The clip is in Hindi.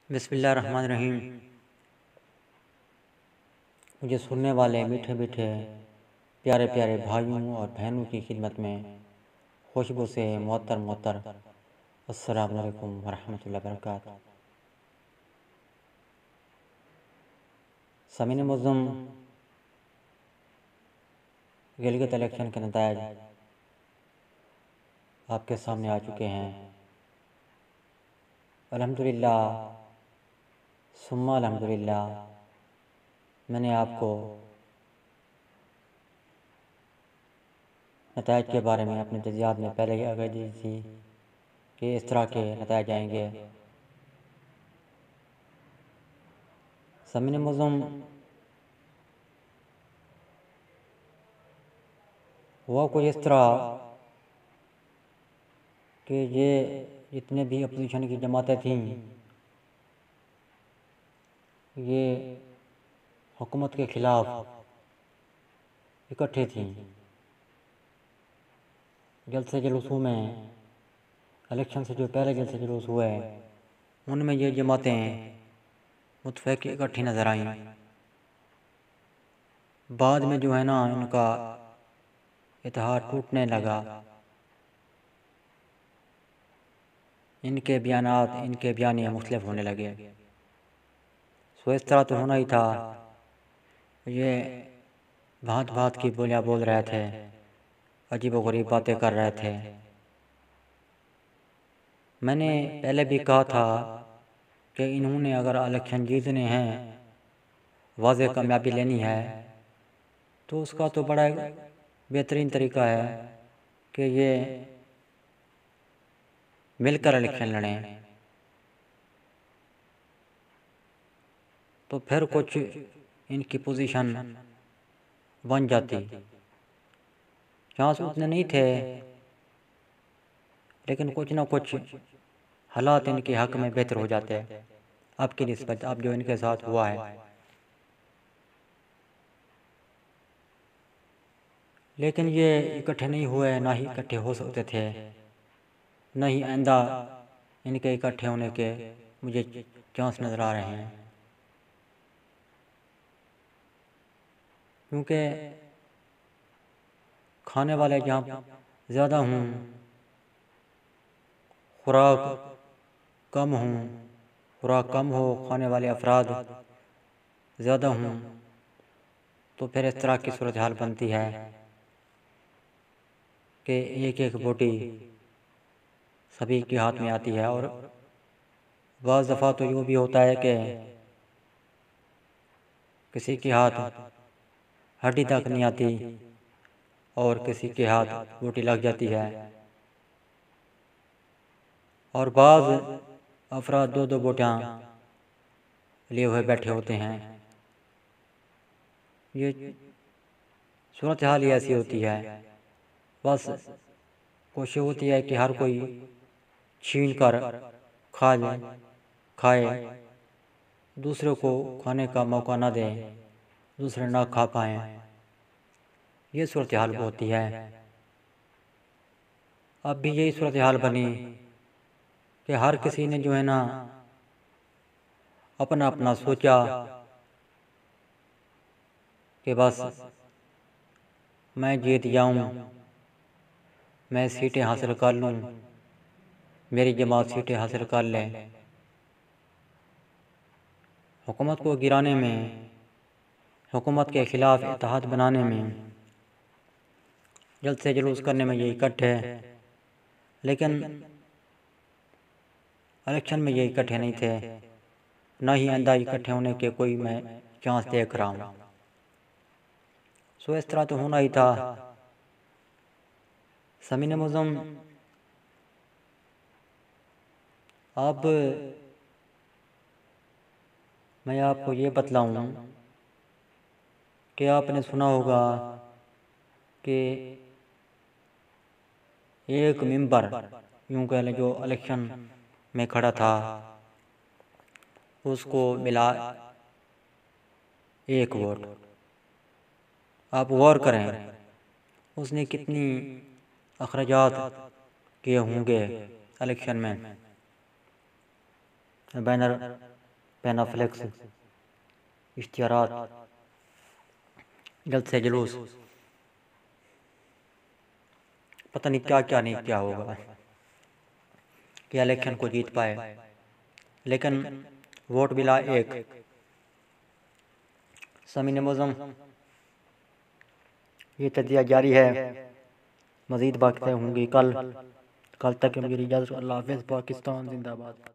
बिस्मिल्लाहिर्रहमानिर्रहीम। मुझे सुनने वाले मीठे मीठे प्यारे प्यारे भाइयों और बहनों की खिदमत में खुशबू से मुअत्तर अस्सलाम वालेकुम वरहमतुल्लाहि वबरकातुहू। समीन मुअज़्ज़म, गिलगित इलेक्शन के नताइज आपके सामने आ चुके हैं। अल्हम्दुलिल्लाह सुम्मा अल्हम्दुलिल्लाह, मैंने आपको नताइज के बारे में अपने तजियात में पहले ही आगाह दी थी कि इस तरह के नताइज आएंगे। समीन मुअज़्ज़म, हुआ कुछ इस तरह कि ये जितने भी अपोजिशन की जमातें थीं, ये हुकूमत के ख़िलाफ़ इकट्ठे थीं। जलसे जुलूसों में, इलेक्शन से जो पहले जलसे जुलूस हुए, उनमें ये जमातें मुतफ़िक़ इकट्ठी नज़र आईं। बाद में जो है ना, इनका इत्तेहाद टूटने लगा। इनके बयानात, इनके बयानिए मुख्तलिफ होने लगे। सो इस तरह तो होना ही था। ये भांत भांत की बोलियाँ बोल रहे थे, अजीब व गरीब बातें कर रहे थे। मैंने पहले भी कहा था कि इन्होंने अगर इलेक्शन जीतने हैं, वाज़ेह कामयाबी लेनी है, तो उसका तो बड़ा बेहतरीन तरीका है कि ये मिलकर इलेक्शन लड़ें। तो फिर कुछ इनकी पोजीशन बन जाती। चांस उतने नहीं थे, लेकिन कुछ ना कुछ हालात इनके हक में बेहतर हो जाते हैं। आपकी निस्बत, अब जो इनके साथ हुआ है। लेकिन ये इकट्ठे नहीं हुए, ना ही इकट्ठे हो सकते थे, न ही आइंदा इनके इकट्ठे होने के मुझे चांस नज़र आ रहे हैं। क्योंकि खाने वाले जहाँ ज़्यादा हूँ, खुराक कम हो, खाने वाले अफराद ज़्यादा हूँ, तो फिर इस तरह की सूरत हाल बनती है कि एक एक बोटी सभी के हाथ में आती है। और बाज़ दफ़ा तो यूँ भी होता है कि किसी के हाथ हड्डी तक नहीं आती और किसी के हाथ बोटी लग जाती है। और बाज़ अफराद दो दो बोटियाँ लिए हुए बैठे होते हैं। ये सूरत हाल ही ऐसी होती है। बस कोशिश होती है कि हर कोई छीन कर खाए, दूसरों को खाने का मौका ना दें, दूसरे ना खा पाएँ। ये सूरत हाल होती है। अब भी यही सूरत हाल बनी कि हर किसी ने जो है ना, अपना अपना सोचा कि बस मैं जीत जाऊं, मैं सीटें हासिल कर लूं, मेरी जमात सीटें हासिल कर लें। हुकूमत को गिराने में, हुकूमत के ख़िलाफ़ इत्तेहाद बनाने में, जलसे जुलूस करने में ये इकट्ठे। लेकिन इलेक्शन में ये इकट्ठे नहीं थे, न ही आइंदा इकट्ठे होने के कोई मैं चांस देख रहा हूँ। सो इस तरह तो होना ही था। समीन मुअज़्ज़म, अब मैं आपको ये बतलाऊँ कि आपने सुना होगा कि एक मेंबर, यूँ कह लें, जो इलेक्शन में खड़ा था, उसको मिला एक वोट। आप गौर करें, उसने कितनी अखराजात किए होंगे इलेक्शन में। बैनर पैनाफ्लेक्स, इश्तिहारात, जल्द से जुलूस, पता नहीं क्या क्या नहीं क्या होगा कि इलेक्शन को जीत पाए। लेकिन वोट मिला एक। समीन मुअज़्ज़म, ये तजिया जारी है, मज़ीद बातें होंगी कल। कल तक मेरी इजाज़त। अल्लाह हाफ़िज़। पाकिस्तान जिंदाबाद।